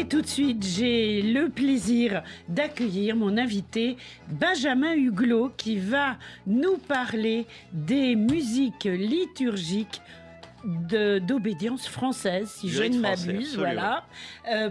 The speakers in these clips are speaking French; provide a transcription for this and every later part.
Et tout de suite, j'ai le plaisir d'accueillir mon invité Benjamin Huglot qui va nous parler des musiques liturgiques d'obédience française, si je ne m'abuse, voilà,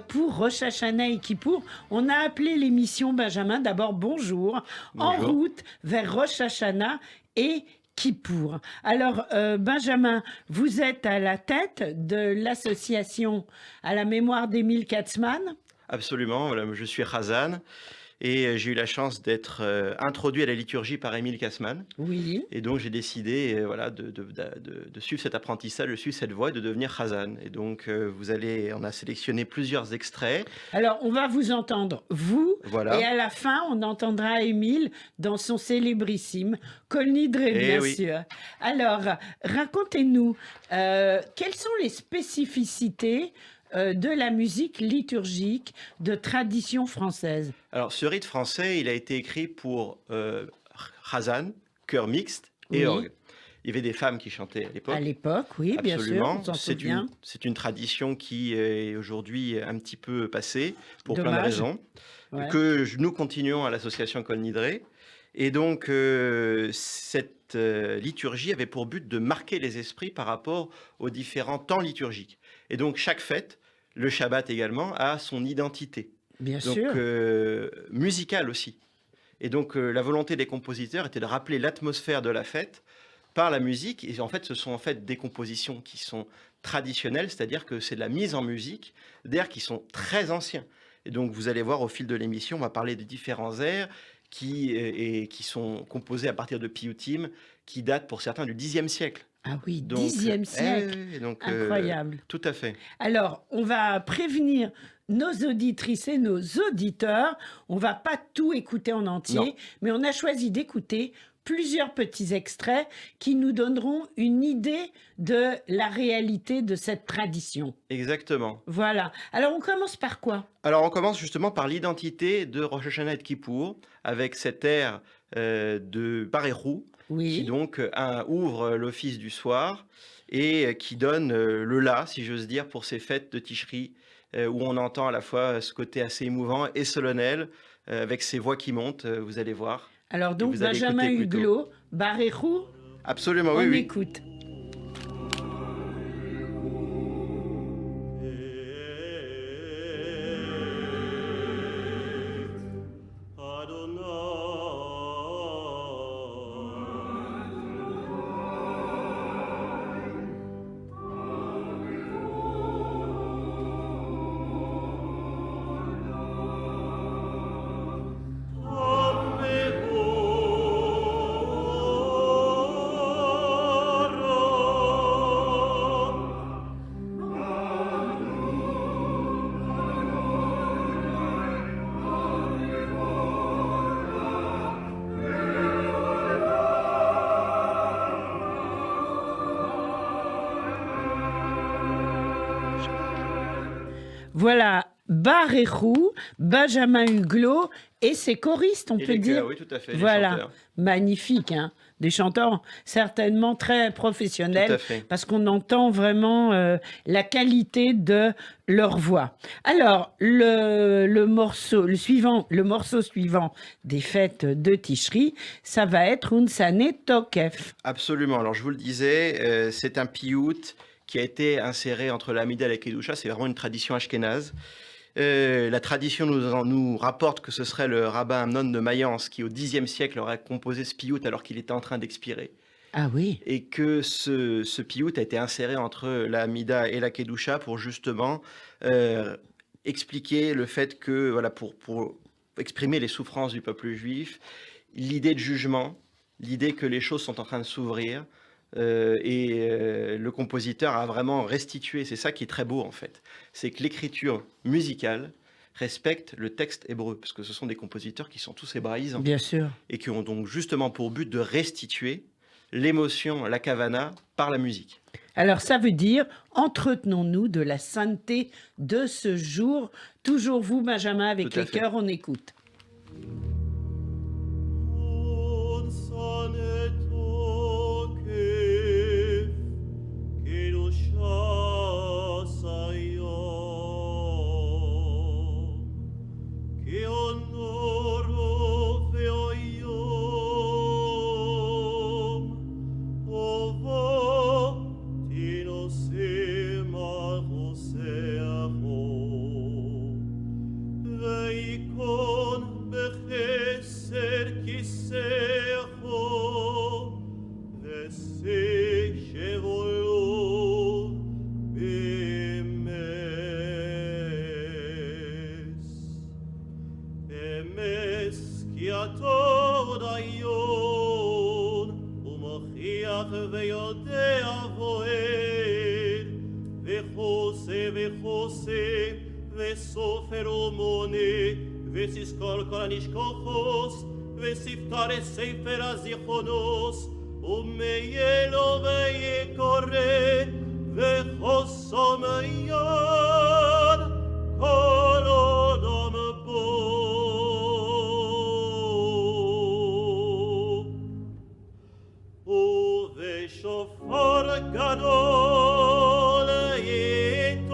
pour Rosh Hashanah et Kippour. On a appelé l'émission, Benjamin, d'abord bonjour, en route vers Rosh Hashanah et Kippour. Alors, Benjamin, vous êtes à la tête de l'association à la mémoire d'Émile Katzmann. Absolument, voilà, je suis Hazan et j'ai eu la chance d'être introduit à la liturgie par Émile Katzmann. Oui. Et donc j'ai décidé voilà, de suivre cet apprentissage, de suivre cette voie et de devenir Hazan. Et donc on a sélectionné plusieurs extraits. Alors on va vous entendre, vous, voilà. Et à la fin on entendra Émile dans son célébrissime Kol Nidre, bien sûr. Alors racontez-nous, quelles sont les spécificités de la musique liturgique de tradition française? Alors, ce rite français, il a été écrit pour Hazan, chœur mixte et orgue. Il y avait des femmes qui chantaient à l'époque. À l'époque, oui, bien sûr, on s'en souvient. C'est une tradition qui est aujourd'hui un petit peu passée pour Dommage. Plein de raisons, que nous continuons à l'association Kol Nidre. Et donc, cette liturgie avait pour but de marquer les esprits par rapport aux différents temps liturgiques. Et donc, chaque fête, le Shabbat également, a son identité. Bien donc, sûr. Musicale aussi. Et donc, la volonté des compositeurs était de rappeler l'atmosphère de la fête par la musique. Et en fait, ce sont en fait des compositions qui sont traditionnelles, c'est-à-dire que c'est de la mise en musique d'airs qui sont très anciens. Et donc, vous allez voir au fil de l'émission, on va parler de différents airs qui sont composés à partir de piyutim, qui datent pour certains du Xe siècle. Ah oui, donc, 10e siècle, incroyable. Tout à fait. Alors, on va prévenir nos auditrices et nos auditeurs, on va pas tout écouter en entier, mais on a choisi d'écouter plusieurs petits extraits qui nous donneront une idée de la réalité de cette tradition. Exactement. Voilà. Alors, on commence par quoi? Alors, on commence justement par l'identité de Rosh Hashanah et de Kippour, avec cet air de Barérou, qui donc ouvre l'office du soir et qui donne le la, si j'ose dire, pour ces fêtes de Tishri, où on entend à la fois ce côté assez émouvant et solennel, avec ces voix qui montent, vous allez voir. Alors donc, Benjamin Huglot, Barérou. Absolument, oui. On écoute. Voilà, Barérou, Benjamin Huglot et ses choristes, on peut dire. Oui, tout à fait. Voilà, magnifique, hein. Des chanteurs certainement très professionnels, parce qu'on entend vraiment la qualité de leur voix. Alors, le morceau suivant des fêtes de Tishri, ça va être Unsane Tokef. Absolument. Alors, je vous le disais, c'est un piyut qui a été inséré entre l'Amida et la Kedusha. C'est vraiment une tradition ashkénaze. La tradition nous rapporte que ce serait le rabbin Amnon de Mayence qui, au Xe siècle, aurait composé ce piyut alors qu'il était en train d'expirer. Ah oui. Et que ce piyut a été inséré entre la Amida et la Kedusha pour justement expliquer le fait que, voilà, pour exprimer les souffrances du peuple juif, l'idée de jugement, l'idée que les choses sont en train de s'ouvrir, le compositeur a vraiment restitué, c'est ça qui est très beau en fait, c'est que l'écriture musicale respecte le texte hébreu, parce que ce sont des compositeurs qui sont tous hébraïsants. Bien sûr. Et qui ont donc justement pour but de restituer l'émotion, la kavana, par la musique. Alors ça veut dire, entretenons-nous de la sainteté de ce jour. Toujours vous, Benjamin, avec les chœurs, on écoute. יודע voer, וחוסה וחוסה, וסופר ומונה, וסיסקול כל הנשכוחוס, וספתר ספר הזיכרונוס, ומיילו ויקורא, וחוסם יד, כל אדם בו. ובשופר גדול יתוקע,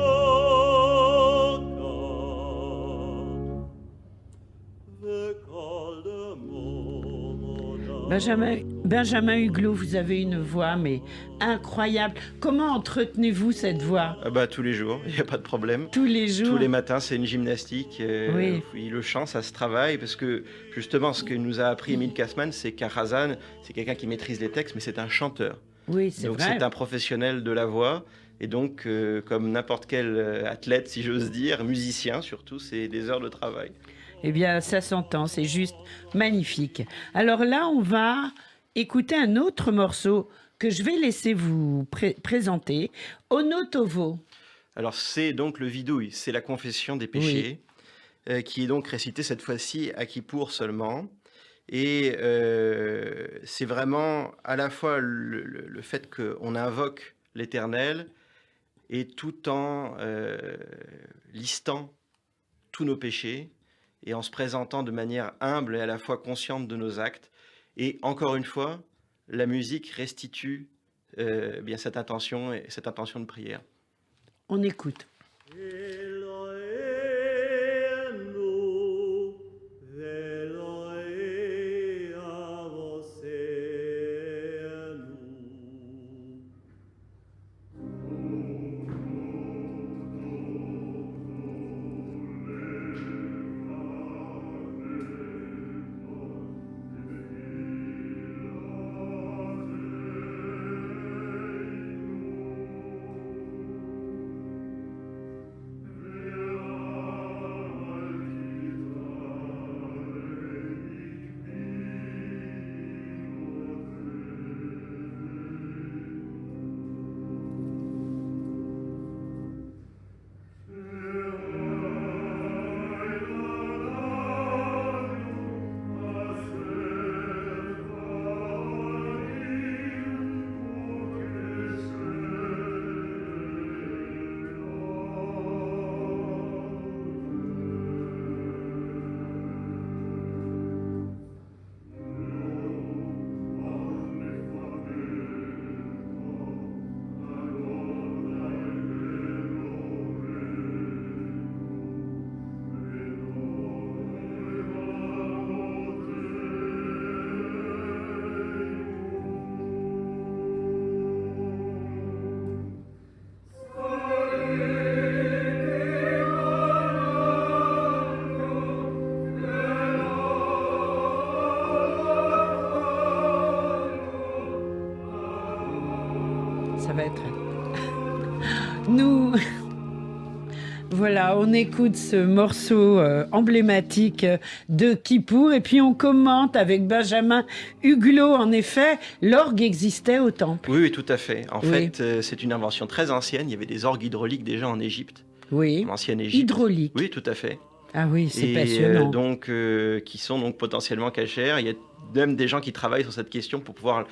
וקול דמו מודה. Benjamin Huglot, vous avez une voix mais incroyable. Comment entretenez-vous cette voix? Ah bah, tous les jours, il n'y a pas de problème. Tous les jours? Tous les matins, c'est une gymnastique. Oui. Le chant, ça se travaille parce que justement, ce que nous a appris Émile Kassmann, c'est qu'un Razan, c'est quelqu'un qui maîtrise les textes, mais c'est un chanteur. Oui, c'est Donc vrai. c'est un professionnel de la voix. Et donc, comme n'importe quel athlète, si j'ose dire, musicien surtout, c'est des heures de travail. Eh bien, ça s'entend, c'est juste magnifique. Alors là, on va écouter un autre morceau que je vais laisser vous présenter, Onotovo. Alors c'est donc le vidouille, c'est la confession des péchés, qui est donc récité cette fois-ci à Kippour seulement. Et c'est vraiment à la fois le fait qu'on invoque l'Éternel et tout en listant tous nos péchés et en se présentant de manière humble et à la fois consciente de nos actes. Et encore une fois, la musique restitue bien cette intention de prière. On écoute. Ça va être... Nous... Voilà, on écoute ce morceau emblématique de Kippour et puis on commente avec Benjamin Huglot. En effet, l'orgue existait au temple. Oui, tout à fait. En Oui. fait, c'est une invention très ancienne. Il y avait des orgues hydrauliques déjà en Égypte, Oui, en ancienne Égypte. hydraulique. Oui, tout à fait. Ah oui, c'est Et passionnant. donc, qui sont donc potentiellement cachères. Il y a même des gens qui travaillent sur cette question pour pouvoir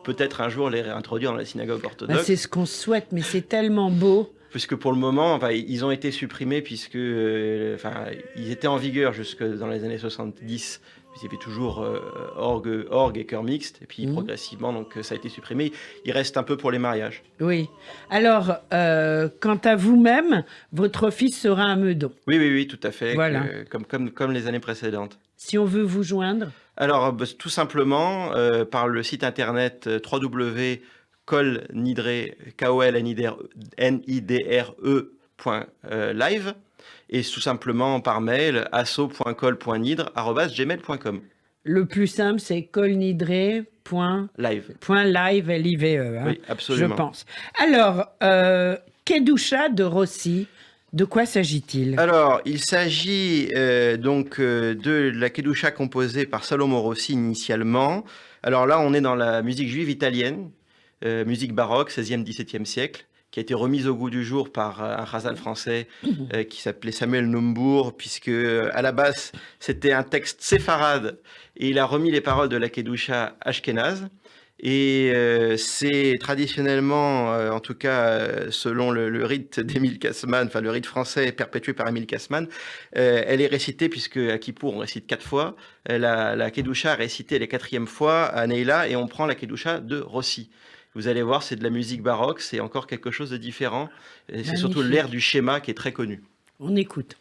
peut-être un jour les réintroduire dans la synagogue Bah, orthodoxe. c'est ce qu'on souhaite, mais c'est tellement beau. Puisque pour le moment, enfin, ils ont été supprimés puisque ils étaient en vigueur jusque dans les années 70. Il y avait toujours orgue et chœur mixte. Et puis progressivement, donc, ça a été supprimé. Il reste un peu pour les mariages. Oui. Alors, quant à vous-même, votre office sera à Meudon. Oui, tout à fait. Voilà. Comme les années précédentes. Si on veut vous joindre, Alors, tout simplement, par le site internet www.kolnidre.live et tout simplement par mail asso.col.nidre@gmail.com. le plus simple, c'est colnidré.live, Live. L-I-V-E, hein, Oui, absolument. je pense. Alors, Kedusha de Rossi, de quoi s'agit-il? Alors, il s'agit de la Kedusha composée par Salomon Rossi initialement. Alors là, on est dans la musique juive italienne, musique baroque, 16e, 17e siècle, qui a été remise au goût du jour par un Chazan français qui s'appelait Samuel Nombourg, puisque à la base, c'était un texte séfarade, et il a remis les paroles de la Kedusha ashkénaze. Et c'est traditionnellement, en tout cas selon le rite d'Émile Kassman, enfin le rite français perpétué par Émile Kassman, elle est récitée, puisque à Kippour on récite 4 fois, la Kedusha récitée la 4e fois à Neila, et on prend la Kedusha de Rossi. Vous allez voir, c'est de la musique baroque, c'est encore quelque chose de différent, et c'est surtout Magnifique. l'air du schéma qui est très connu. On écoute.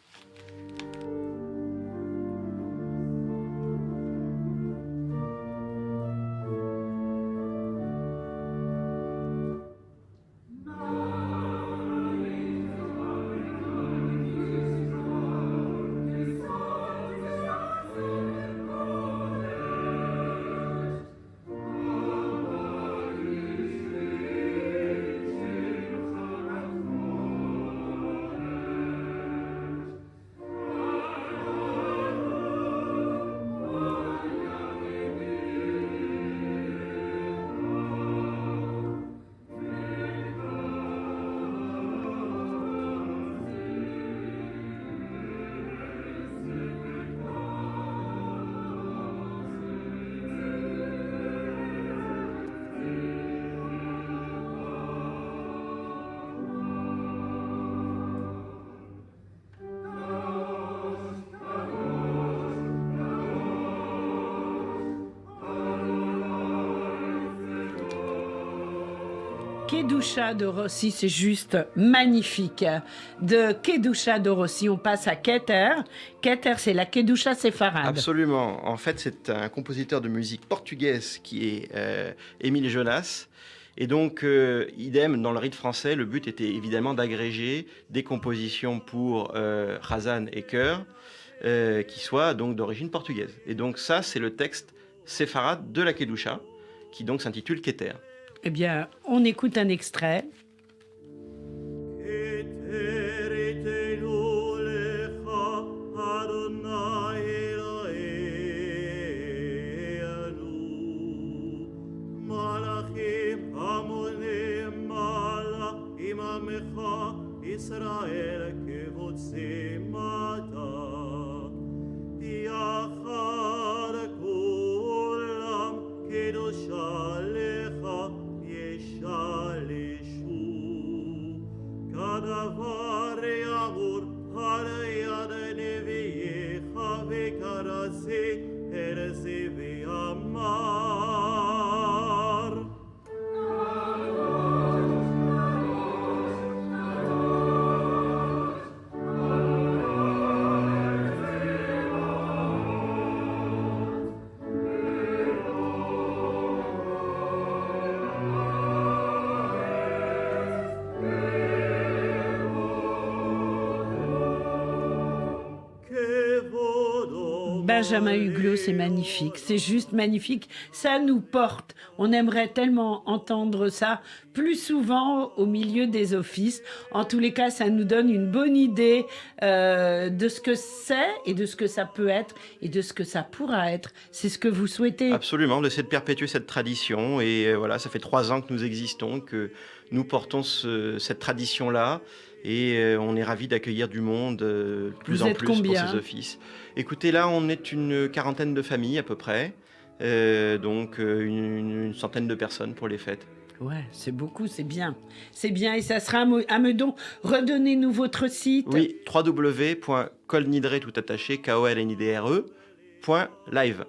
Kedusha de Rossi, c'est juste magnifique. De Kedusha de Rossi, on passe à Keter. Keter, c'est la Kedusha séfarade. Absolument. En fait, c'est un compositeur de musique portugaise qui est Émile Jonas. Et donc, idem, dans le rite français, le but était évidemment d'agréger des compositions pour Chazan et chœur qui soient donc d'origine portugaise. Et donc ça, c'est le texte séfarade de la Kedusha, qui donc s'intitule Keter. Eh bien, on écoute un extrait. ישראל כבוצי מטה, יחד כולם קדושה לך ישלשו, כדבר יעבור על יד נביאך וכרזי ארזי ואמר. Benjamin Huglot, c'est magnifique, c'est juste magnifique, ça nous porte. On aimerait tellement entendre ça plus souvent au milieu des offices. En tous les cas, ça nous donne une bonne idée de ce que c'est et de ce que ça peut être et de ce que ça pourra être. C'est ce que vous souhaitez. Absolument, d'essayer de perpétuer cette tradition. Et voilà, ça fait 3 ans que nous existons, que nous portons cette tradition-là. Et on est ravis d'accueillir du monde de plus Vous en êtes plus combien pour ces offices. Écoutez, là, on est une 40aine de familles à peu près, donc une centaine de personnes pour les fêtes. Ouais, c'est beaucoup, c'est bien. C'est bien, et ça sera à Meudon. Redonnez-nous votre site. Oui, www.kolnidre.live.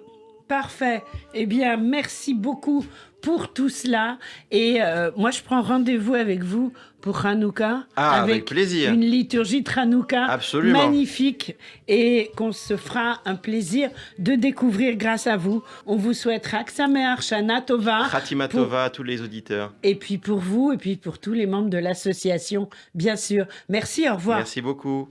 Parfait. Eh bien, merci beaucoup pour tout cela. Et moi, je prends rendez-vous avec vous pour Hanouka. Avec plaisir. Une liturgie de Hanouka Absolument. magnifique. Et qu'on se fera un plaisir de découvrir grâce à vous. On vous souhaite Chag Sameach, Shana Tova. Khatima Tova à tous les auditeurs. Et puis pour vous, et puis pour tous les membres de l'association, bien sûr. Merci, au revoir. Merci beaucoup.